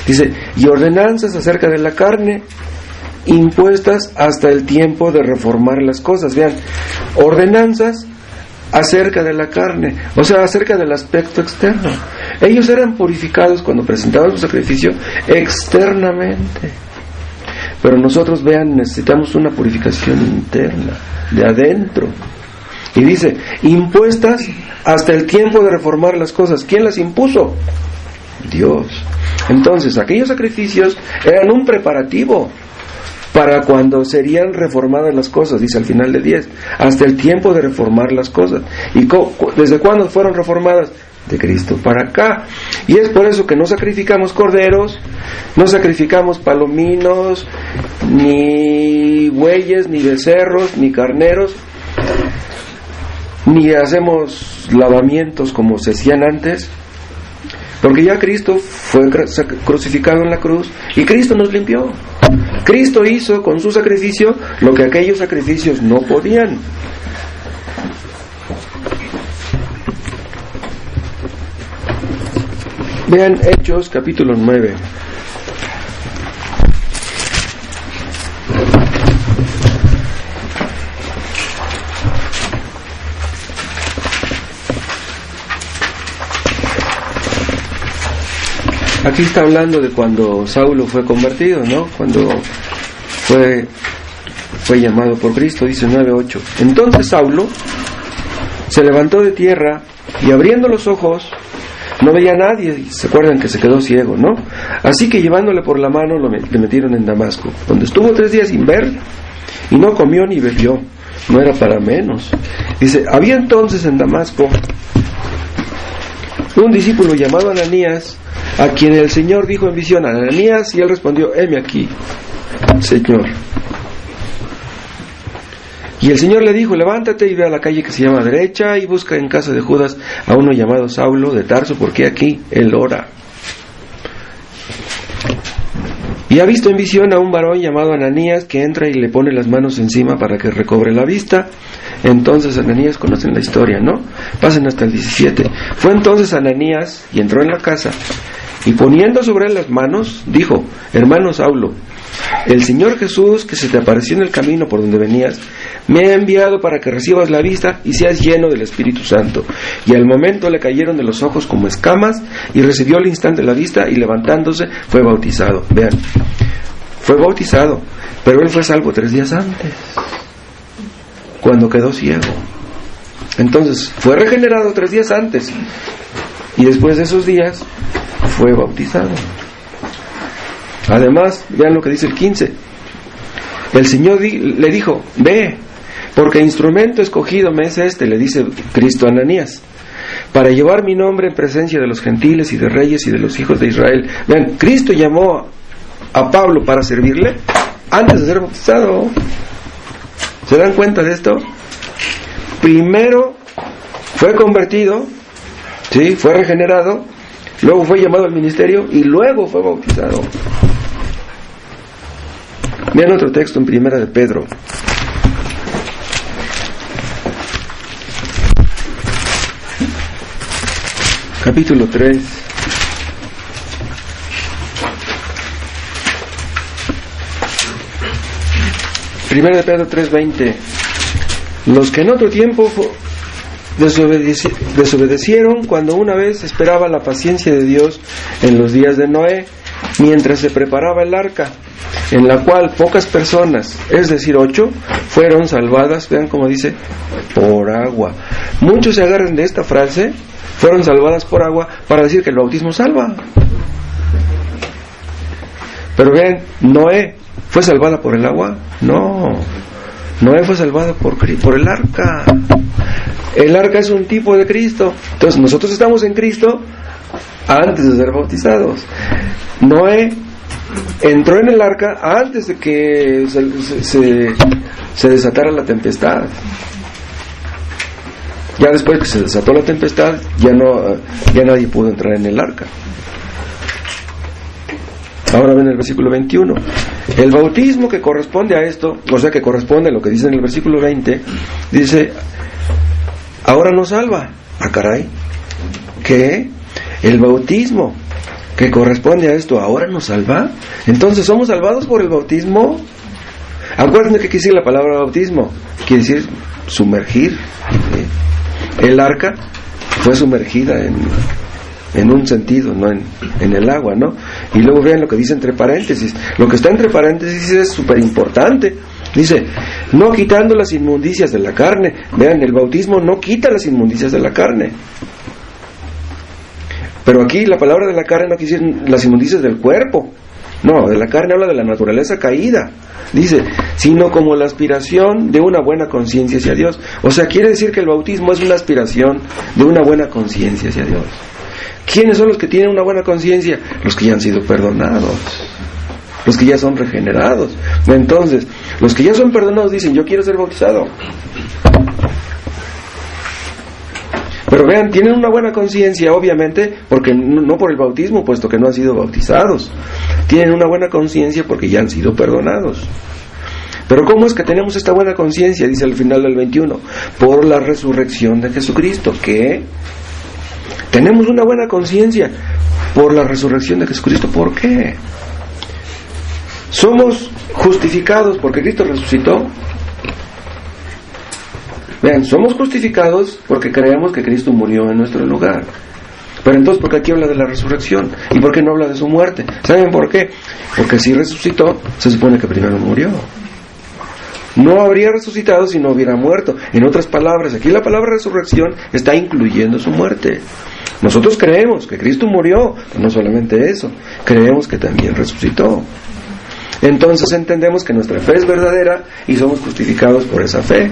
Dice, y ordenanzas acerca de la carne, impuestas hasta el tiempo de reformar las cosas. Vean, ordenanzas acerca de la carne, o sea, acerca del aspecto externo. Ellos eran purificados cuando presentaban su sacrificio externamente, pero nosotros, vean, necesitamos una purificación interna, de adentro. Y dice, impuestas hasta el tiempo de reformar las cosas. ¿Quién las impuso? Dios. Entonces, aquellos sacrificios eran un preparativo para cuando serían reformadas las cosas, dice al final del 10, hasta el tiempo de reformar las cosas. ¿Y desde cuándo fueron reformadas? De Cristo para acá. Y es por eso que no sacrificamos corderos, no sacrificamos palominos, ni bueyes, ni becerros, ni carneros, ni hacemos lavamientos como se hacían antes, porque ya Cristo fue crucificado en la cruz y Cristo nos limpió. Cristo hizo con su sacrificio lo que aquellos sacrificios no podían. Vean Hechos capítulo 9. Aquí está hablando de cuando Saulo fue convertido, ¿no? Cuando fue llamado por Cristo, dice 9:8. Entonces Saulo se levantó de tierra y abriendo los ojos no veía a nadie. ¿Se acuerdan que se quedó ciego, no? Así que llevándole por la mano le metieron en Damasco, donde estuvo 3 días sin ver y no comió ni bebió. No era para menos. Dice, había entonces en Damasco un discípulo llamado Ananías, a quien el Señor dijo en visión, Ananías, y él respondió, heme aquí, Señor. Y el Señor le dijo, levántate y ve a la calle que se llama Derecha y busca en casa de Judas a uno llamado Saulo de Tarso, porque aquí él ora. Y ha visto en visión a un varón llamado Ananías que entra y le pone las manos encima para que recobre la vista. Entonces Ananías, conocen la historia, ¿no? Pasen hasta el 17. Fue entonces Ananías y entró en la casa y poniendo sobre él las manos, dijo, hermano Saulo, el Señor Jesús que se te apareció en el camino por donde venías, me ha enviado para que recibas la vista y seas lleno del Espíritu Santo. Y al momento le cayeron de los ojos como escamas y recibió al instante la vista y levantándose fue bautizado. Vean, fue bautizado, pero él fue salvo 3 días antes, cuando quedó ciego. Entonces fue regenerado 3 días antes y después de esos días fue bautizado. Además, vean lo que dice el 15. El Señor le dijo, ve, porque instrumento escogido me es este, le dice Cristo a Ananías, para llevar mi nombre en presencia de los gentiles y de reyes y de los hijos de Israel. Vean, Cristo llamó a Pablo para servirle antes de ser bautizado. ¿Se dan cuenta de esto? Primero fue convertido, ¿sí? Fue regenerado, luego fue llamado al ministerio y luego fue bautizado. Vean otro texto en Primera de Pedro. Capítulo 3. Primera de Pedro 3:20. Los que en otro tiempo desobedecieron cuando una vez esperaba la paciencia de Dios en los días de Noé, mientras se preparaba el arca, en la cual pocas personas, es decir 8, fueron salvadas. Vean cómo dice, por agua. Muchos se agarran de esta frase, fueron salvadas por agua, para decir que el bautismo salva. Pero vean, Noé fue salvada por el agua. No, Noé fue salvada por el arca. El arca es un tipo de Cristo. Entonces nosotros estamos en Cristo antes de ser bautizados. Noé entró en el arca antes de que se desatara la tempestad. Ya después que se desató la tempestad, ya nadie pudo entrar en el arca. Ahora ven el versículo 21. El bautismo que corresponde a esto, o sea que corresponde a lo que dice en el versículo 20, dice, ahora nos salva. Ah, caray, ¿qué? El bautismo que corresponde a esto, ¿ahora nos salva? Entonces, ¿somos salvados por el bautismo? Acuérdense que quiere decir la palabra bautismo, quiere decir sumergir. ¿Sí? El arca fue sumergida en un sentido, no en el agua, ¿no? Y luego vean lo que dice entre paréntesis. Lo que está entre paréntesis es súper importante. Dice, no quitando las inmundicias de la carne. Vean, el bautismo no quita las inmundicias de la carne. Pero aquí la palabra de la carne no quiere decir las inmundicias del cuerpo. No, de la carne habla de la naturaleza caída. Dice, sino como la aspiración de una buena conciencia hacia Dios. O sea, quiere decir que el bautismo es una aspiración de una buena conciencia hacia Dios. ¿Quiénes son los que tienen una buena conciencia? Los que ya han sido perdonados, los que ya son regenerados. Entonces, los que ya son perdonados dicen, yo quiero ser bautizado. Pero vean, tienen una buena conciencia, obviamente, porque no por el bautismo, puesto que no han sido bautizados. Tienen una buena conciencia porque ya han sido perdonados. Pero ¿cómo es que tenemos esta buena conciencia? Dice al final del 21, por la resurrección de Jesucristo. ¿Qué? Tenemos una buena conciencia por la resurrección de Jesucristo. ¿Por qué? Somos justificados porque Cristo resucitó. Vean, somos justificados porque creemos que Cristo murió en nuestro lugar. Pero entonces, ¿por qué aquí habla de la resurrección? ¿Y por qué no habla de su muerte? ¿Saben por qué? Porque si resucitó, se supone que primero murió. No habría resucitado si no hubiera muerto. En otras palabras, aquí la palabra resurrección está incluyendo su muerte. Nosotros creemos que Cristo murió, pero no solamente eso, creemos que también resucitó. Entonces entendemos que nuestra fe es verdadera y somos justificados por esa fe.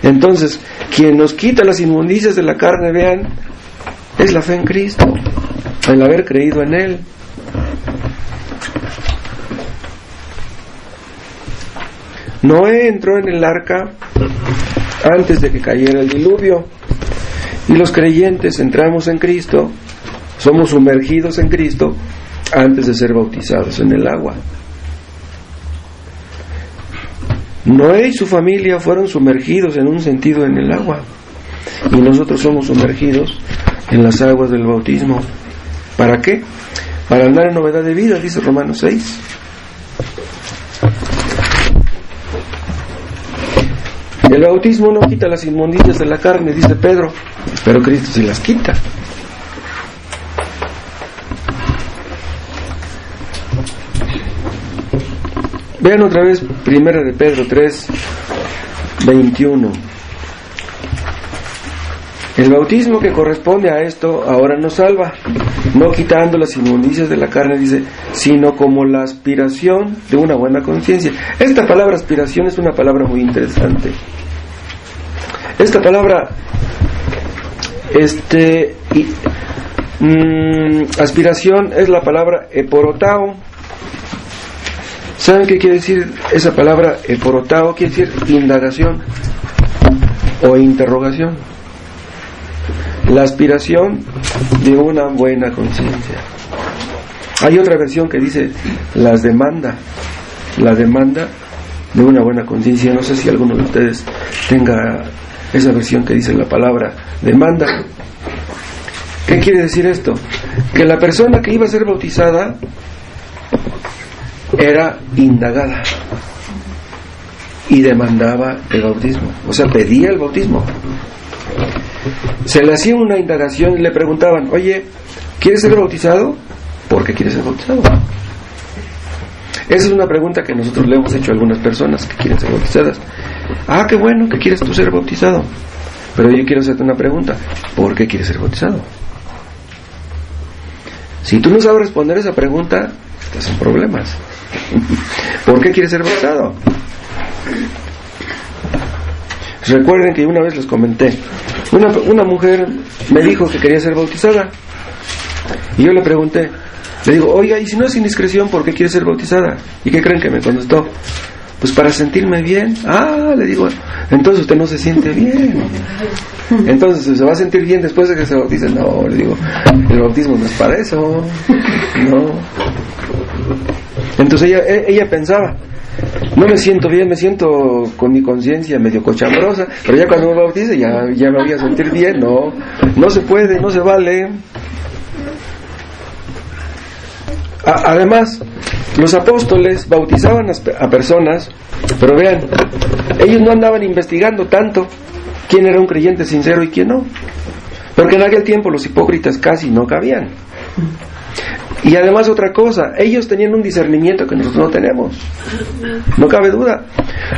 Entonces, quien nos quita las inmundicias de la carne, vean, es la fe en Cristo, el haber creído en Él. Noé entró en el arca antes de que cayera el diluvio, y los creyentes entramos en Cristo, somos sumergidos en Cristo antes de ser bautizados en el agua. Noé y su familia fueron sumergidos en un sentido en el agua, y nosotros somos sumergidos en las aguas del bautismo. ¿Para qué? Para andar en novedad de vida, dice Romanos 6. El bautismo no quita las inmundicias de la carne, dice Pedro, pero Cristo sí las quita. Vean otra vez Primera de Pedro 3:21. El bautismo que corresponde a esto ahora nos salva, no quitando las inmundicias de la carne, dice, sino como la aspiración de una buena conciencia. Esta palabra aspiración es una palabra muy interesante. Esta palabra aspiración es la palabra eporotao. ¿Saben qué quiere decir esa palabra eporotao? Quiere decir indagación o interrogación. La aspiración de una buena conciencia. Hay otra versión que dice la demanda de una buena conciencia. No sé si alguno de ustedes tenga esa versión que dice la palabra demanda. ¿Qué quiere decir esto? Que la persona que iba a ser bautizada era indagada y demandaba el bautismo, o sea, pedía el bautismo. Se le hacía una indagación y le preguntaban, oye, ¿quieres ser bautizado? ¿Por qué quieres ser bautizado? Esa es una pregunta que nosotros le hemos hecho a algunas personas que quieren ser bautizadas. Ah, qué bueno que quieres tú ser bautizado, pero yo quiero hacerte una pregunta, ¿por qué quieres ser bautizado? Si tú no sabes responder esa pregunta, estás en problemas. ¿Por qué quieres ser bautizado? Recuerden que una vez les comenté, una mujer me dijo que quería ser bautizada, y yo le pregunté, le digo, oiga, y si no es indiscreción, ¿por qué quiere ser bautizada? ¿Y qué creen que me contestó? Pues para sentirme bien. Le digo, entonces usted no se siente bien. Entonces se va a sentir bien después de que se bautice. No, le digo, el bautismo no es para eso. No. Entonces ella pensaba, no me siento bien, me siento con mi conciencia medio cochambrosa, pero ya cuando me bautice ya me voy a sentir bien. No se puede, no se vale. Además, los apóstoles bautizaban a personas, pero vean, ellos no andaban investigando tanto quién era un creyente sincero y quién no, porque en aquel tiempo los hipócritas casi no cabían. Y además otra cosa, ellos tenían un discernimiento que nosotros no tenemos, no cabe duda.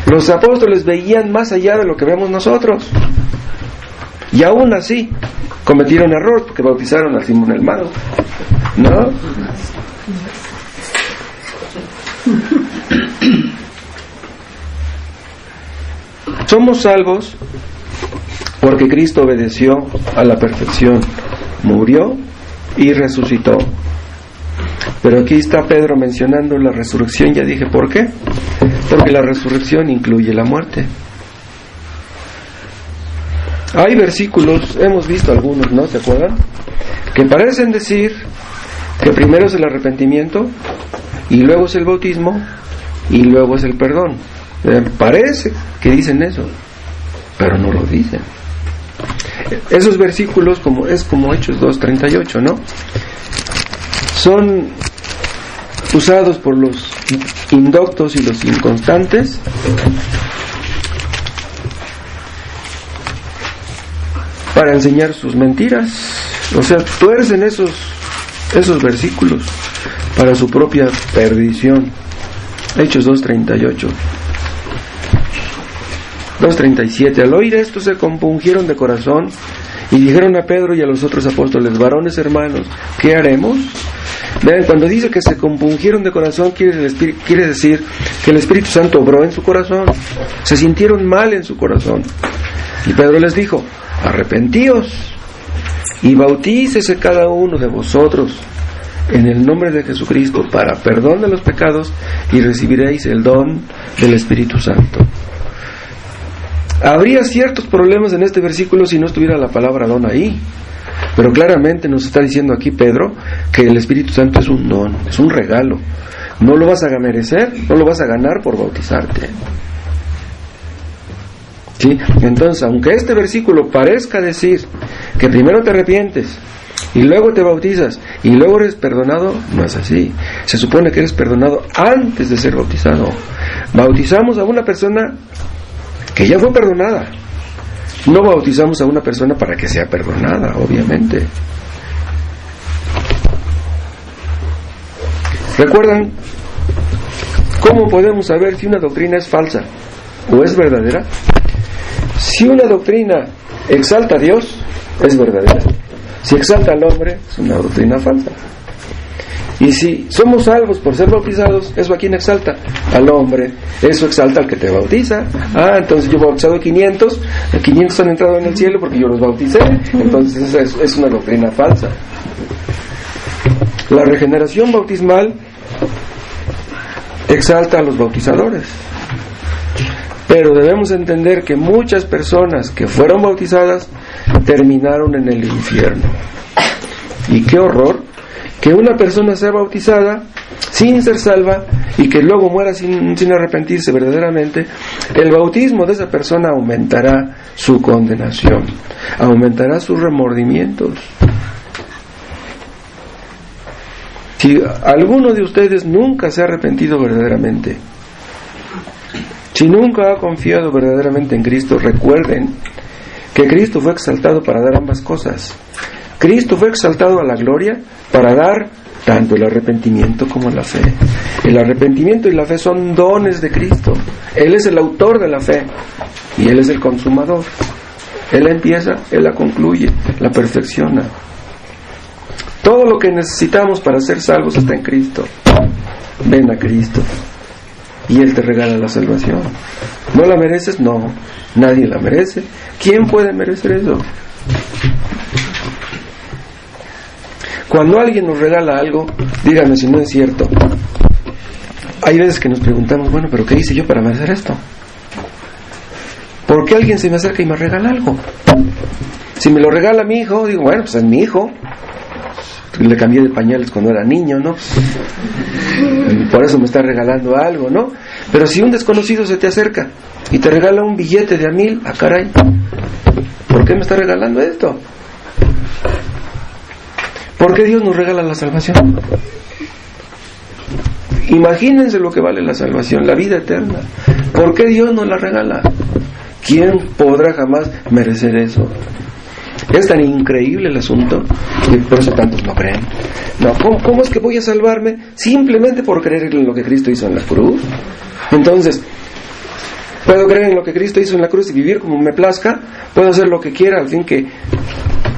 Los apóstoles veían más allá de lo que vemos nosotros, y aún así cometieron error porque bautizaron a Simón el Mago, ¿no? Somos salvos porque Cristo obedeció a la perfección, murió y resucitó. Pero aquí está Pedro mencionando la resurrección. Ya dije por qué, porque la resurrección incluye la muerte. Hay versículos, hemos visto algunos, ¿no? ¿Se acuerdan? Que parecen decir que primero es el arrepentimiento y luego es el bautismo y luego es el perdón. Parece que dicen eso, pero no lo dicen. Esos versículos, como Hechos 2:38, ¿no? Son usados por los indoctos y los inconstantes para enseñar sus mentiras. O sea, tuercen esos versículos para su propia perdición. Hechos 2:38. 2:37. Al oír esto se compungieron de corazón y dijeron a Pedro y a los otros apóstoles: varones hermanos, ¿qué haremos? Vean, cuando dice que se compungieron de corazón, quiere decir que el Espíritu Santo obró en su corazón, se sintieron mal en su corazón. Y Pedro les dijo: arrepentíos y bautícese cada uno de vosotros en el nombre de Jesucristo para perdón de los pecados y recibiréis el don del Espíritu Santo. Habría ciertos problemas en este versículo si no estuviera la palabra don ahí, pero claramente nos está diciendo aquí Pedro que el Espíritu Santo es un don, es un regalo. No lo vas a merecer, no lo vas a ganar por bautizarte. ¿Sí? Entonces, aunque este versículo parezca decir que primero te arrepientes y luego te bautizas y luego eres perdonado, no es así. Se supone que eres perdonado antes de ser bautizado. Bautizamos a una persona que ya fue perdonada. No bautizamos a una persona para que sea perdonada, obviamente. ¿Recuerdan cómo podemos saber si una doctrina es falsa o es verdadera? Si una doctrina exalta a Dios, es verdadera. Si exalta al hombre, es una doctrina falsa. Y si somos salvos por ser bautizados, ¿eso a quién exalta? Al hombre. Eso exalta al que te bautiza. Entonces yo he bautizado 500 han entrado en el cielo porque yo los bauticé. Entonces es una doctrina falsa. La regeneración bautismal exalta a los bautizadores. Pero debemos entender que muchas personas que fueron bautizadas terminaron en el infierno. Y qué horror que una persona sea bautizada sin ser salva y que luego muera sin arrepentirse verdaderamente. El bautismo de esa persona aumentará su condenación, aumentará sus remordimientos. Si alguno de ustedes nunca se ha arrepentido verdaderamente, si nunca ha confiado verdaderamente en Cristo, recuerden que Cristo fue exaltado para dar ambas cosas. Cristo fue exaltado a la gloria para dar tanto el arrepentimiento como la fe. El arrepentimiento y la fe son dones de Cristo. Él es el autor de la fe y Él es el consumador. Él la empieza, Él la concluye, la perfecciona. Todo lo que necesitamos para ser salvos está en Cristo. Ven a Cristo y Él te regala la salvación. ¿No la mereces? No, nadie la merece. ¿Quién puede merecer eso? Cuando alguien nos regala algo, díganme si no es cierto, hay veces que nos preguntamos, bueno, pero ¿qué hice yo para merecer esto? ¿Por qué alguien se me acerca y me regala algo? Si me lo regala mi hijo, digo, bueno, pues es mi hijo. Le cambié de pañales cuando era niño, ¿no? Por eso me está regalando algo, ¿no? Pero si un desconocido se te acerca y te regala un billete de $1,000, ¡ah, caray! ¿Por qué me está regalando esto? ¿Por qué Dios nos regala la salvación? Imagínense lo que vale la salvación, la vida eterna. ¿Por qué Dios nos la regala? ¿Quién podrá jamás merecer eso? Es tan increíble el asunto que por eso tantos no creen. No, ¿cómo es que voy a salvarme? Simplemente por creer en lo que Cristo hizo en la cruz. Entonces, ¿puedo creer en lo que Cristo hizo en la cruz y vivir como me plazca? ¿Puedo hacer lo que quiera al fin que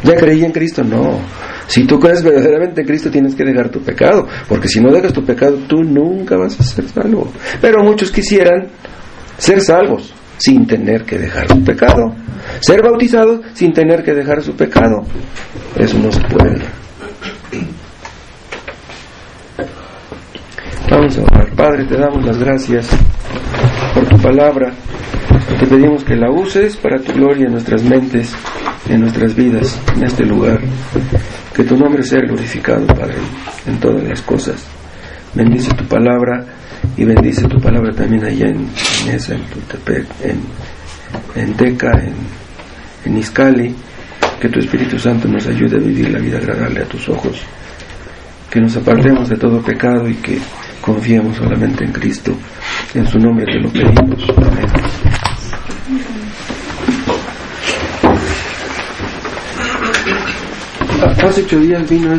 ya creí en Cristo? No. Si tú crees verdaderamente en Cristo, tienes que dejar tu pecado, porque si no dejas tu pecado, tú nunca vas a ser salvo. Pero muchos quisieran ser salvos sin tener que dejar su pecado, ser bautizados sin tener que dejar su pecado. Eso no se puede. Vamos a orar. Padre, te damos las gracias por tu palabra. Te pedimos que la uses para tu gloria en nuestras mentes, en nuestras vidas, en este lugar. Que tu nombre sea glorificado, Padre, en todas las cosas. Bendice tu palabra y bendice tu palabra también allá en Nesa, en Tultepec, en Teca, en Izcalli. Que tu Espíritu Santo nos ayude a vivir la vida agradable a tus ojos. Que nos apartemos de todo pecado y que confiemos solamente en Cristo. En su nombre te lo pedimos. Amén. Hace 8 días vino